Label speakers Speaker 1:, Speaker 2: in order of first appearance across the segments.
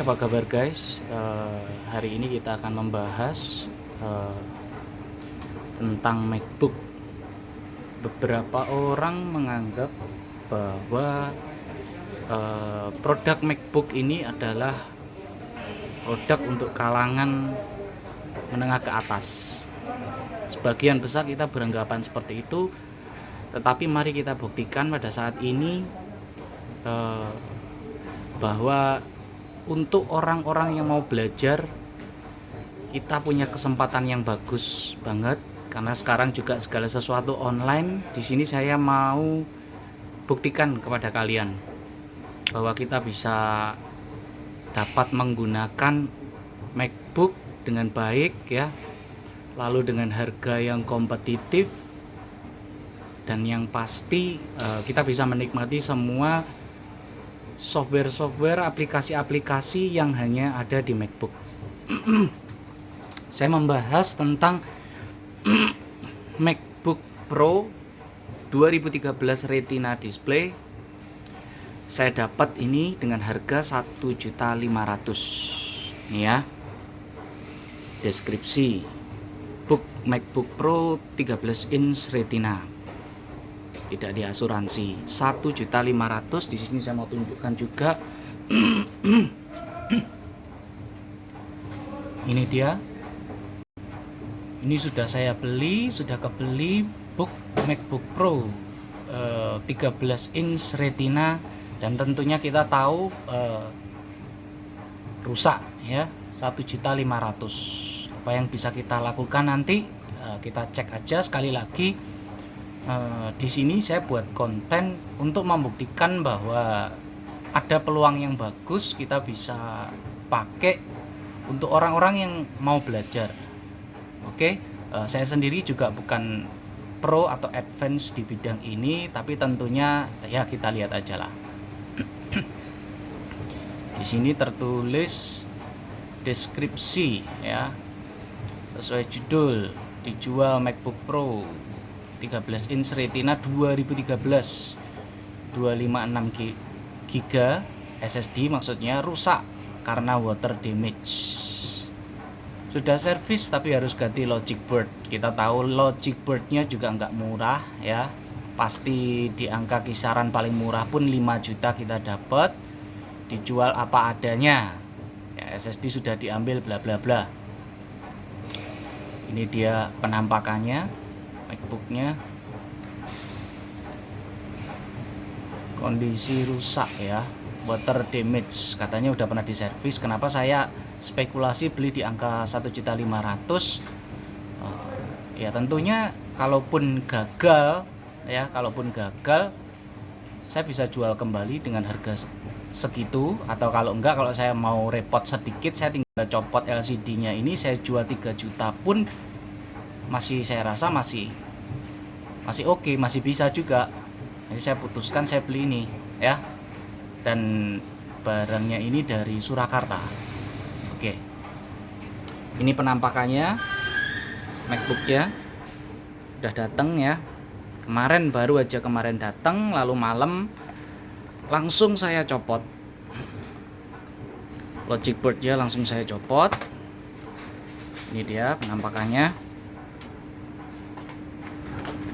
Speaker 1: apa kabar guys? Hari ini kita akan membahas tentang MacBook. Beberapa orang menganggap bahwa produk MacBook ini adalah produk untuk kalangan menengah ke atas. Sebagian besar kita beranggapan seperti itu, tetapi mari kita buktikan pada saat ini bahwa untuk orang-orang yang mau belajar, kita punya kesempatan yang bagus banget karena sekarang juga segala sesuatu online. Di sini saya mau buktikan kepada kalian bahwa kita bisa dapat menggunakan MacBook dengan baik ya, lalu dengan harga yang kompetitif, dan yang pasti kita bisa menikmati semua software-software, aplikasi-aplikasi yang hanya ada di MacBook. Saya membahas tentang MacBook Pro 2013 Retina display. Saya dapat ini dengan harga 1.500.000 nih ya. Deskripsi MacBook Pro 13 inch Retina, tidak diasuransi, 1.500.000. Di sini saya mau tunjukkan juga. Ini dia. Ini sudah saya beli, sudah kebeli MacBook Pro 13 inch Retina, dan tentunya kita tahu rusak ya, 1.500.000. Apa yang bisa kita lakukan nanti kita cek aja sekali lagi. Di sini saya buat konten untuk membuktikan bahwa ada peluang yang bagus kita bisa pakai untuk orang-orang yang mau belajar. Oke, saya sendiri juga bukan pro atau advance di bidang ini, tapi tentunya ya kita lihat aja lah. Di sini tertulis deskripsi ya, sesuai judul, dijual MacBook Pro 13 inch Retina 2013, 256 GB SSD, maksudnya rusak karena water damage. Sudah servis tapi harus ganti logic board. Kita tahu logic boardnya juga nggak murah ya, pasti di angka kisaran paling murah pun 5 juta kita dapat. Dijual apa adanya ya, SSD sudah diambil bla bla bla. Ini dia penampakannya MacBooknya, kondisi rusak ya, water damage, katanya udah pernah diservis. Kenapa saya spekulasi beli di angka 1.500.000? Ya tentunya kalaupun gagal ya, saya bisa jual kembali dengan harga segitu, atau kalau enggak, kalau saya mau repot sedikit, saya tinggal copot LCD-nya ini, saya jual 3 juta pun masih, saya rasa masih oke, masih bisa juga. Jadi saya putuskan saya beli ini ya, dan barangnya ini dari Surakarta. Oke, ini penampakannya MacBooknya udah datang ya, baru aja kemarin datang, lalu malam langsung saya copot logic boardnya, langsung saya copot. Ini dia penampakannya.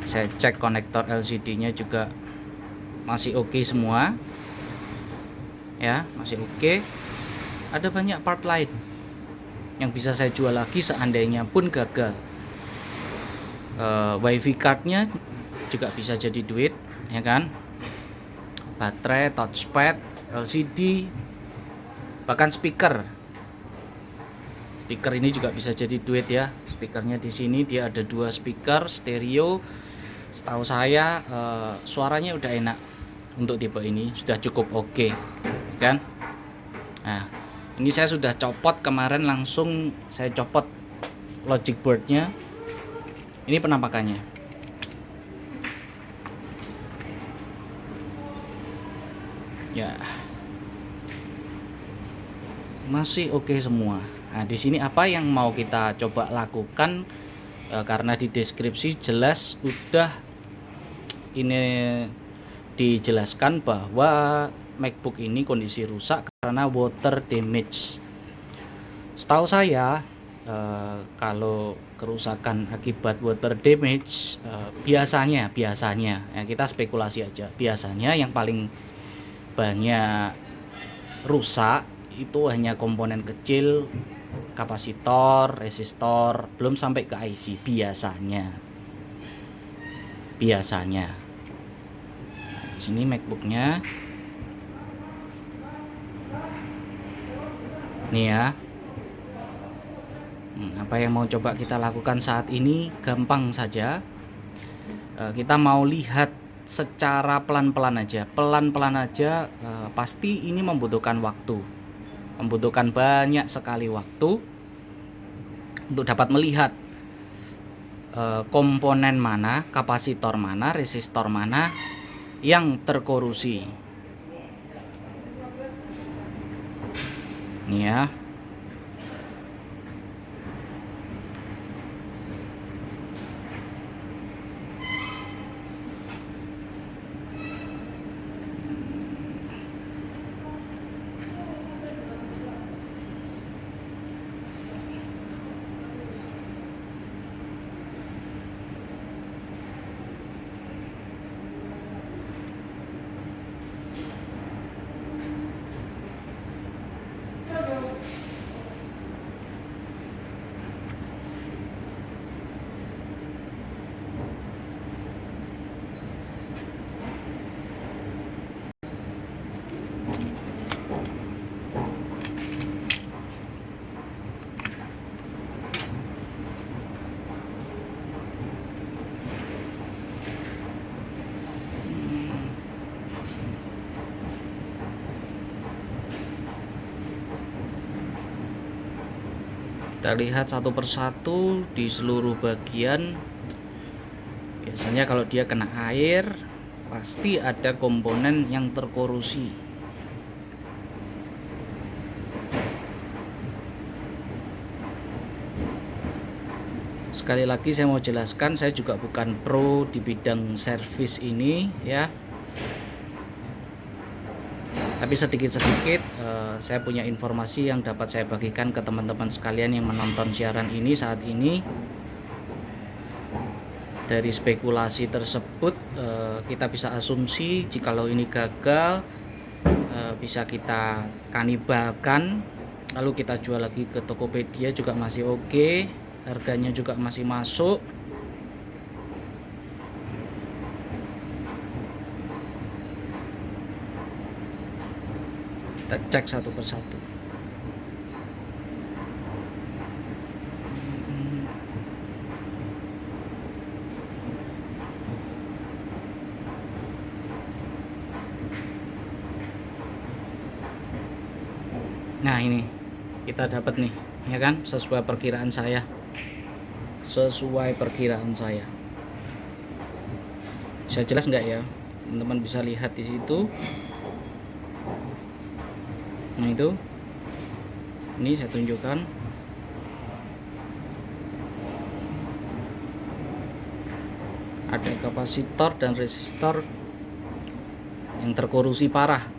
Speaker 1: Saya cek konektor LCD-nya juga masih oke semua ya, masih oke. Ada banyak part lain yang bisa saya jual lagi seandainya pun gagal. WiFi cardnya juga bisa jadi duit ya kan, baterai, touchpad, LCD, bahkan speaker ini juga bisa jadi duit ya. Speakernya di sini dia ada 2 speaker stereo. Setahu saya suaranya udah enak untuk tipe ini, sudah cukup oke kan. Nah, ini saya sudah copot kemarin, langsung saya copot logic boardnya. Ini penampakannya ya, masih oke semua. Nah, di sini apa yang mau kita coba lakukan, karena di deskripsi jelas udah ini dijelaskan bahwa MacBook ini kondisi rusak karena water damage. Setahu saya kalau kerusakan akibat water damage biasanya ya, kita spekulasi aja, biasanya yang paling banyak rusak itu hanya komponen kecil, kapasitor, resistor, belum sampai ke IC biasanya. Di sini MacBooknya nih ya. Apa yang mau coba kita lakukan saat ini gampang saja. Kita mau lihat secara pelan-pelan aja, pasti ini membutuhkan waktu, membutuhkan banyak sekali waktu untuk dapat melihat komponen mana, kapasitor mana, resistor mana yang terkorosi. Nih ya. Kita lihat satu persatu di seluruh bagian. Biasanya kalau dia kena air pasti ada komponen yang terkorosi. Sekali lagi saya mau jelaskan, saya juga bukan pro di bidang servis ini ya, tapi sedikit-sedikit saya punya informasi yang dapat saya bagikan ke teman-teman sekalian yang menonton siaran ini saat ini. Dari spekulasi tersebut kita bisa asumsi jikalau ini gagal, bisa kita kanibalkan, lalu kita jual lagi ke Tokopedia juga masih oke, harganya juga masih masuk. Kita cek satu persatu. Nah ini kita dapat nih ya kan, sesuai perkiraan saya, bisa jelas nggak ya teman-teman, bisa lihat di situ. Nah itu, ini saya tunjukkan. Ada kapasitor dan resistor yang terkorosi parah.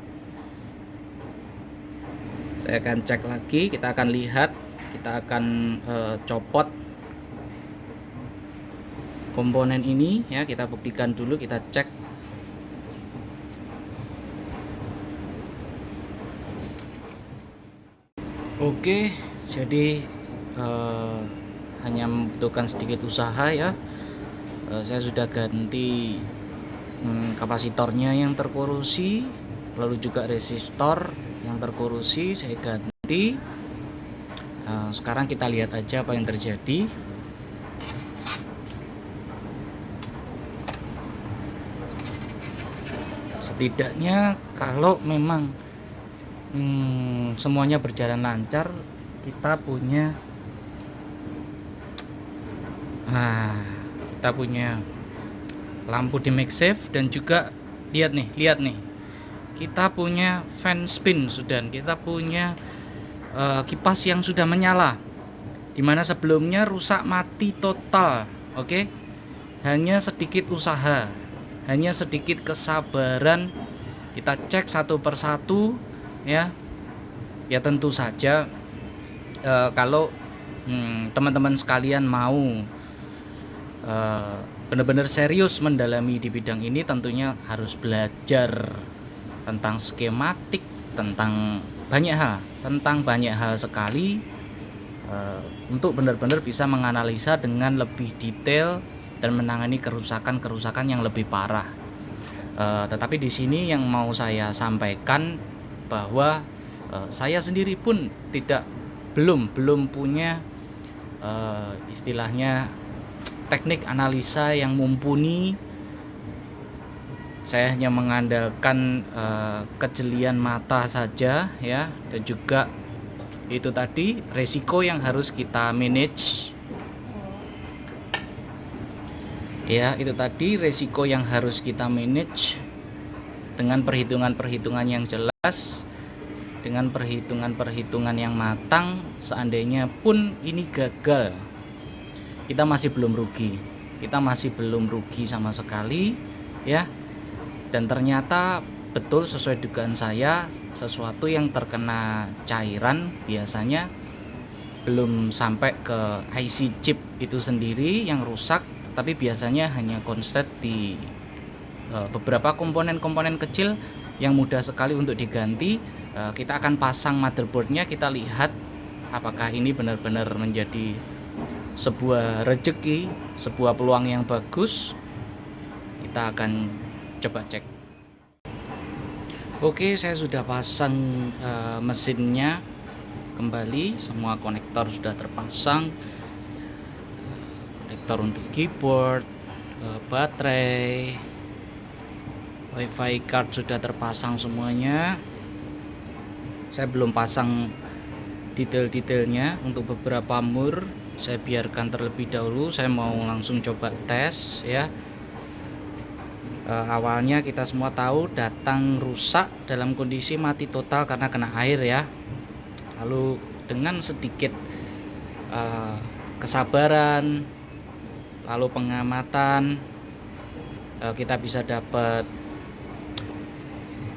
Speaker 1: Saya akan cek lagi, kita akan lihat, kita akan copot komponen ini ya, kita buktikan dulu, kita cek. Oke, jadi hanya membutuhkan sedikit usaha ya. Saya sudah ganti kapasitornya yang terkorosi, lalu juga resistor yang terkorosi saya ganti. Sekarang kita lihat aja apa yang terjadi. Setidaknya kalau memang semuanya berjalan lancar, kita punya lampu di MagSafe, dan juga lihat nih kita punya fan spin sudah, kita punya kipas yang sudah menyala, dimana sebelumnya rusak mati total. Oke, hanya sedikit usaha, hanya sedikit kesabaran Kita cek satu persatu ya. Ya tentu saja kalau teman-teman sekalian mau benar-benar serius mendalami di bidang ini, tentunya harus belajar tentang skematik, tentang banyak hal sekali, untuk benar-benar bisa menganalisa dengan lebih detail dan menangani kerusakan yang lebih parah. Tetapi di sini yang mau saya sampaikan bahwa saya sendiri pun belum punya istilahnya teknik analisa yang mumpuni. Saya hanya mengandalkan kejelian mata saja ya, dan juga itu tadi resiko yang harus kita manage. Ya, itu tadi resiko yang harus kita manage dengan perhitungan-perhitungan yang jelas, dengan perhitungan-perhitungan yang matang. Seandainya pun ini gagal, kita masih belum rugi sama sekali ya. Dan ternyata betul sesuai dugaan saya, sesuatu yang terkena cairan biasanya belum sampai ke IC chip itu sendiri yang rusak, tapi biasanya hanya konslet di beberapa komponen-komponen kecil yang mudah sekali untuk diganti. Kita akan pasang motherboardnya, kita lihat apakah ini benar-benar menjadi sebuah rezeki, sebuah peluang yang bagus. Kita akan coba cek. Oke, saya sudah pasang mesinnya kembali, semua konektor sudah terpasang, konektor untuk keyboard, baterai, wifi card sudah terpasang semuanya. Saya belum pasang detail-detailnya untuk beberapa mur, saya biarkan terlebih dahulu. Saya mau langsung coba tes ya. Awalnya kita semua tahu datang rusak dalam kondisi mati total karena kena air ya. Lalu dengan sedikit kesabaran, lalu pengamatan, kita bisa dapat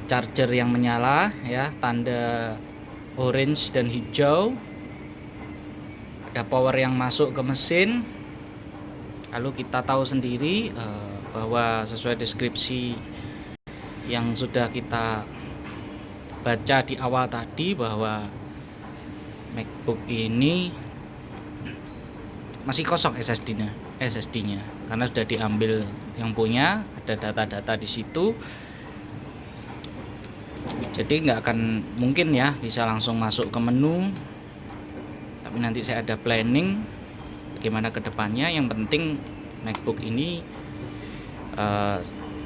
Speaker 1: charger yang menyala ya, tanda orange dan hijau, ada power yang masuk ke mesin. Lalu kita tahu sendiri bahwa sesuai deskripsi yang sudah kita baca di awal tadi, bahwa MacBook ini masih kosong SSD-nya karena sudah diambil yang punya, ada data-data di situ. Jadi nggak akan mungkin ya bisa langsung masuk ke menu, tapi nanti saya ada planning bagaimana ke depannya. Yang penting MacBook ini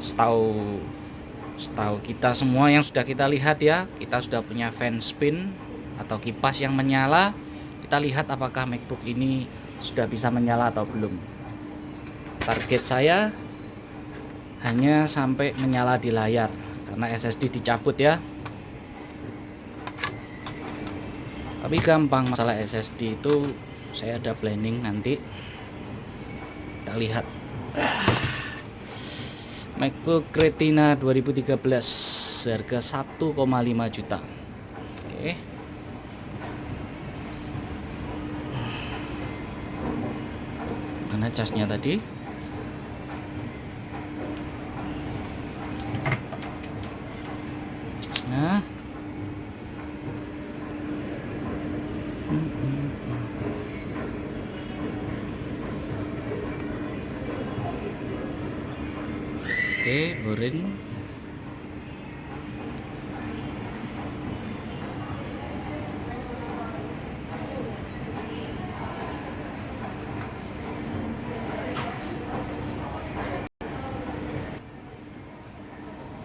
Speaker 1: setahu kita semua yang sudah kita lihat ya, kita sudah punya fan spin atau kipas yang menyala. Kita lihat apakah MacBook ini sudah bisa menyala atau belum. Target saya hanya sampai menyala di layar karena SSD dicabut ya. Tapi gampang masalah SSD itu, saya ada planning nanti. Kita lihat MacBook Retina 2013 harga 1,5 juta. Oke. Mana casnya tadi? Nah. Oke, boring.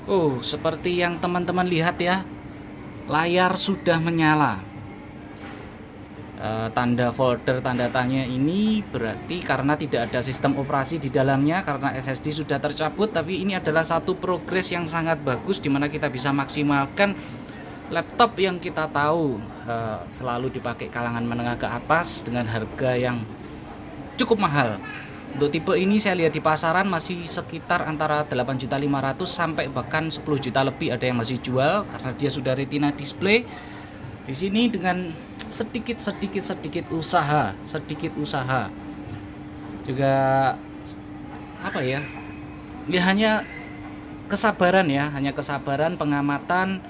Speaker 1: Oh, seperti yang teman-teman lihat ya, layar sudah menyala. Tanda folder tanda tanya ini berarti karena tidak ada sistem operasi di dalamnya, karena SSD sudah tercabut. Tapi ini adalah satu progres yang sangat bagus, dimana kita bisa maksimalkan laptop yang kita tahu selalu dipakai kalangan menengah ke atas dengan harga yang cukup mahal. Untuk tipe ini saya lihat di pasaran masih sekitar antara 8.500.000 sampai bahkan 10 juta lebih ada yang masih jual karena dia sudah retina display. Di sini dengan sedikit usaha juga apa ya? Ya hanya kesabaran ya, hanya kesabaran, pengamatan.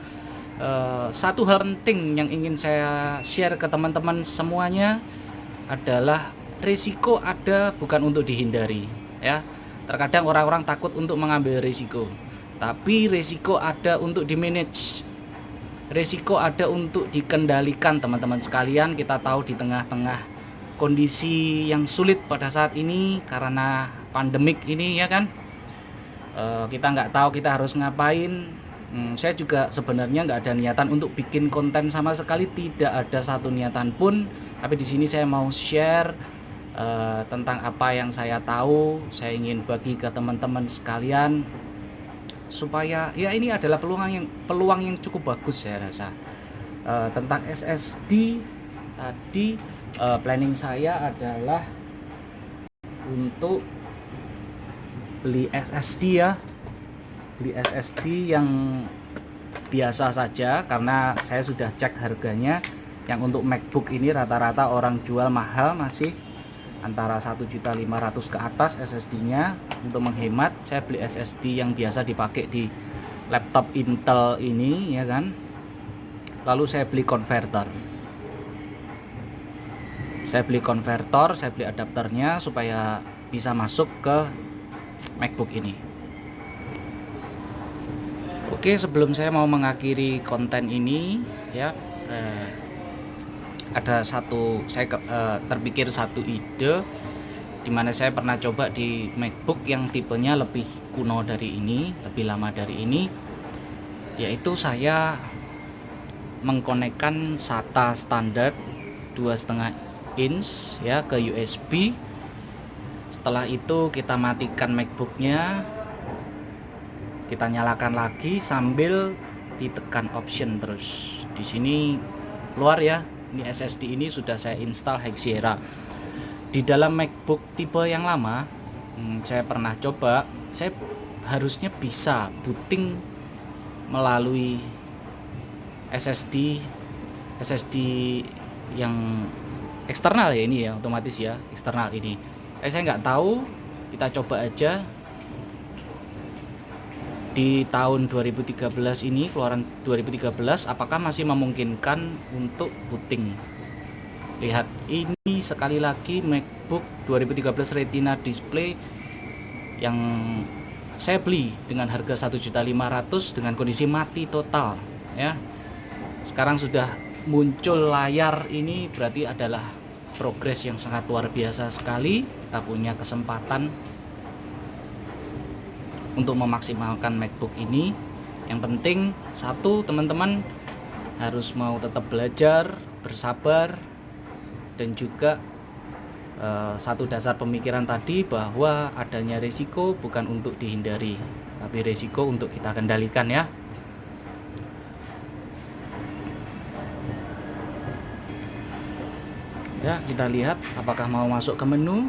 Speaker 1: Satu hal penting yang ingin saya share ke teman-teman semuanya adalah risiko ada bukan untuk dihindari ya. Terkadang orang-orang takut untuk mengambil risiko, tapi risiko ada untuk dimanage. Risiko ada untuk dikendalikan teman-teman sekalian. Kita tahu di tengah-tengah kondisi yang sulit pada saat ini karena pandemik ini ya kan, kita nggak tahu kita harus ngapain. Saya juga sebenarnya nggak ada niatan untuk bikin konten sama sekali, tidak ada satu niatan pun. Tapi di sini saya mau share tentang apa yang saya tahu. Saya ingin bagi ke teman-teman sekalian supaya ya ini adalah peluang yang cukup bagus saya rasa. Tentang SSD tadi, planning saya adalah untuk beli SSD ya. Beli SSD yang biasa saja karena saya sudah cek harganya. Yang untuk MacBook ini rata-rata orang jual mahal, masih antara 1.500.000 ke atas SSD-nya. Untuk menghemat saya beli SSD yang biasa dipakai di laptop Intel ini ya kan. Lalu saya beli konverter. Saya beli adapternya supaya bisa masuk ke MacBook ini. Oke, sebelum saya mau mengakhiri konten ini ya, ada satu saya terpikir satu ide dimana saya pernah coba di MacBook yang tipenya lebih kuno dari ini, lebih lama dari ini, yaitu saya mengkonekkan SATA standar 2,5 inch ya ke USB. Setelah itu kita matikan MacBooknya, kita nyalakan lagi sambil ditekan option terus. Di sini keluar ya, ini SSD ini sudah saya install High Sierra. Di dalam MacBook tipe yang lama, saya pernah coba, saya harusnya bisa booting melalui SSD yang eksternal ya, ini ya otomatis ya, eksternal ini. Saya nggak tahu, kita coba aja. Di tahun 2013 ini, keluaran 2013, apakah masih memungkinkan untuk booting? Lihat, ini sekali lagi MacBook 2013 Retina display yang saya beli dengan harga 1.500.000 dengan kondisi mati total ya. Sekarang sudah muncul layar, ini berarti adalah progres yang sangat luar biasa sekali. Kita punya kesempatan untuk memaksimalkan MacBook ini. Yang penting satu, teman-teman harus mau tetap belajar, bersabar, dan juga satu dasar pemikiran tadi bahwa adanya risiko bukan untuk dihindari, tapi risiko untuk kita kendalikan ya. Ya, kita lihat apakah mau masuk ke menu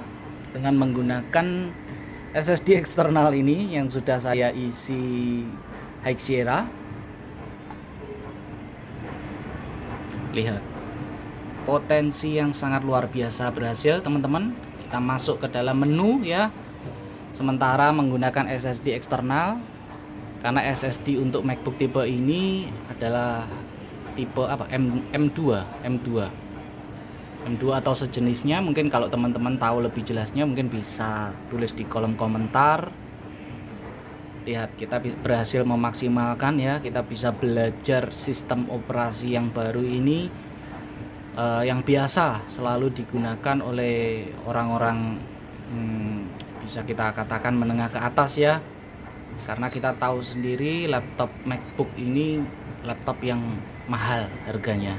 Speaker 1: dengan menggunakan SSD eksternal ini yang sudah saya isi High Sierra. Lihat, potensi yang sangat luar biasa berhasil teman-teman. Kita masuk ke dalam menu ya, sementara menggunakan SSD eksternal, karena SSD untuk MacBook tipe ini adalah tipe apa, M2 atau sejenisnya. Mungkin kalau teman-teman tahu lebih jelasnya mungkin bisa tulis di kolom komentar. Lihat, kita berhasil memaksimalkan ya, kita bisa belajar sistem operasi yang baru ini, yang biasa selalu digunakan oleh orang-orang bisa kita katakan menengah ke atas ya. Karena kita tahu sendiri laptop MacBook ini laptop yang mahal harganya,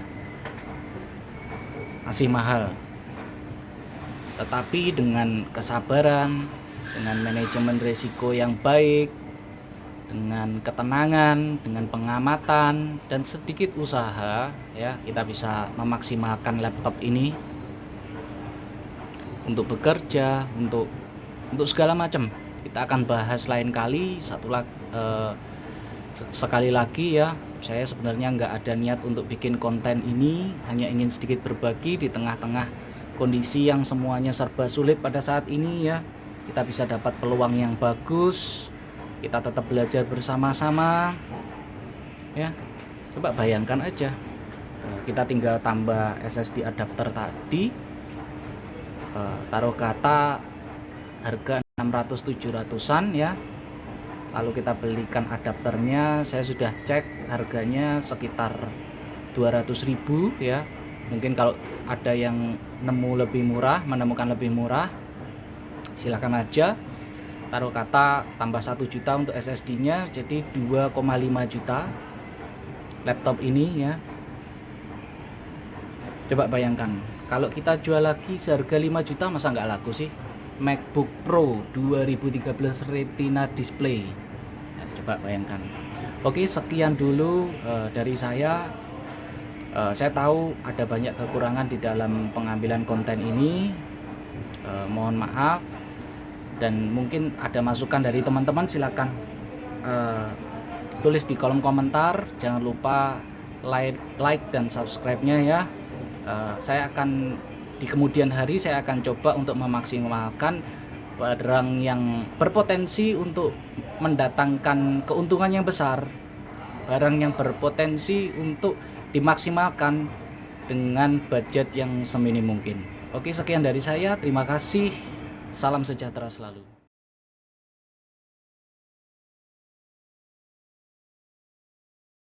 Speaker 1: masih mahal. Tetapi dengan kesabaran, dengan manajemen risiko yang baik, dengan ketenangan, dengan pengamatan, dan sedikit usaha ya, kita bisa memaksimalkan laptop ini untuk bekerja, untuk untuk segala macam. Kita akan bahas lain kali. Sekali lagi ya, saya sebenarnya nggak ada niat untuk bikin konten ini, hanya ingin sedikit berbagi di tengah-tengah kondisi yang semuanya serba sulit pada saat ini ya. Kita bisa dapat peluang yang bagus, kita tetap belajar bersama-sama ya. Coba bayangkan aja, kita tinggal tambah SSD adapter tadi, taruh kata harga 600-700an ya, lalu kita belikan adapternya. Saya sudah cek harganya sekitar 200.000 ya. Mungkin kalau ada yang menemukan lebih murah, silahkan aja. Taruh kata tambah 1 juta untuk SSD nya, jadi 2,5 juta laptop ini ya. Coba bayangkan, kalau kita jual lagi seharga 5 juta, masa nggak laku sih? MacBook Pro 2013 Retina display ya, coba bayangkan. Oke, sekian dulu dari saya. Saya tahu ada banyak kekurangan di dalam pengambilan konten ini, mohon maaf. Dan mungkin ada masukan dari teman-teman, silakan tulis di kolom komentar. Jangan lupa like dan subscribe-nya ya. Saya akan di kemudian hari saya akan coba untuk memaksimalkan barang yang berpotensi untuk mendatangkan keuntungan yang besar, barang yang berpotensi untuk dimaksimalkan dengan budget yang seminim mungkin. Oke, sekian dari saya. Terima kasih. Salam sejahtera selalu.